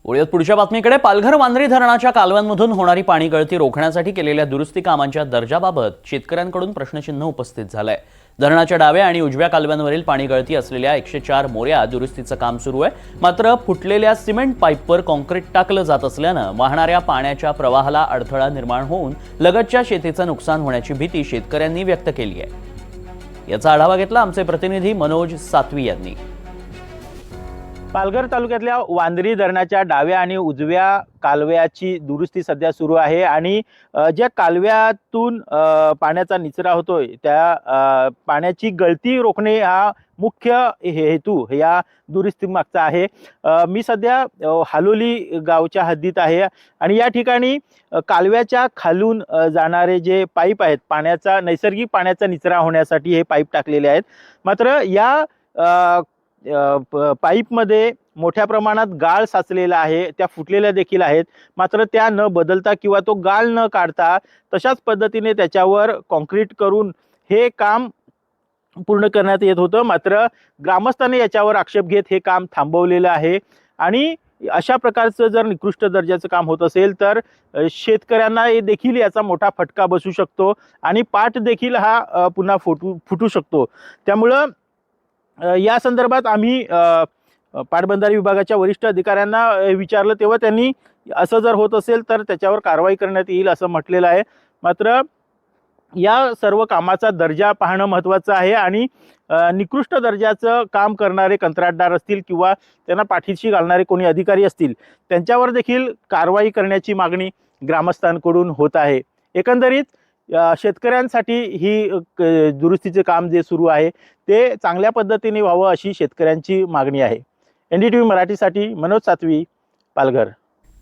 वळूयात पुढच्या बातमीकडे। पालघर वांद्रे धरणाच्या कालव्यांमधून होणारी पाणी गळती रोखण्यासाठी केलेल्या दुरुस्ती कामांच्या दर्जाबाबत शेतकऱ्यांकडून प्रश्नचिन्ह उपस्थित झालंय। धरणाच्या डाव्या आणि उजव्या कालव्यांवरील पाणी गळती असलेल्या 104 मोऱ्या दुरुस्तीचं काम सुरू आहे। मात्र फुटलेल्या सिमेंट पाईपवर काँक्रीट टाकलं जात असल्यानं वाहणाऱ्या पाण्याच्या प्रवाहाला अडथळा निर्माण होऊन लगतच्या शेतीचं नुकसान होण्याची भीती शेतकऱ्यांनी व्यक्त केली आहे। याचा आढावा घेतला आमचे प्रतिनिधी मनोज सातवी यांनी। पालघर तालुक्यातल्या वांद्री धरणाच्या डाव्या आणि उजव्या कालव्याची दुरुस्ती सध्या सुरू आहे आणि ज्या कालव्यातून पाण्याचा निचरा होतोय त्या पाण्याची गळती रोखणे हा मुख्य हेतू या दुरुस्ती मागचा आहे। मी सध्या हालोली गावच्या हद्दीत आहे आणि या ठिकाणी कालव्याच्या खालून जाणारे जे पाईप आहेत, पाण्याचा नैसर्गिक पाण्याचा निचरा होण्यासाठी हे पाईप टाकलेले आहेत। मात्र या पाईपमध्ये मोठ्या प्रमाणात गाळ साचलेला आहे, त्या फुटलेल्या देखील आहेत। मात्र त्या न बदलता किंवा तो गाळ न काढता तशाच पद्धतीने त्याच्यावर काँक्रीट करून हे काम पूर्ण करण्यात येत होतं। मात्र ग्रामस्थांनी याच्यावर आक्षेप घेत हे काम थांबवलेलं आहे आणि अशा प्रकारचं जर निकृष्ट दर्जाचं काम होत असेल तर शेतकऱ्यांना देखील याचा मोठा फटका बसू शकतो आणि पाट देखील हा पुन्हा फुटू शकतो। त्यामुळं या संदर्भात आम्ही पाटबंधारे विभागाच्या वरिष्ठ अधिकाऱ्यांना विचारलं, तेव्हा त्यांनी असं जर होत असेल तर त्याच्यावर कारवाई करण्यात येईल असं म्हटलेलं आहे। मात्र या सर्व कामाचा दर्जा पाहणं महत्त्वाचं आहे आणि निकृष्ट दर्जाचं काम करणारे कंत्राटदार असतील किंवा त्यांना पाठीशी घालणारे कोणी अधिकारी असतील त्यांच्यावर देखील कारवाई करण्याची मागणी ग्रामस्थांकडून होत आहे। एकंदरीत शेतकऱ्यांसाठी ही दुरुस्तीचे काम जे सुरू आहे ते चांगल्या पद्धतीने व्हावं अशी शेतकऱ्यांची मागणी आहे। NDTV मराठीसाठी मनोज सातवी, पालघर।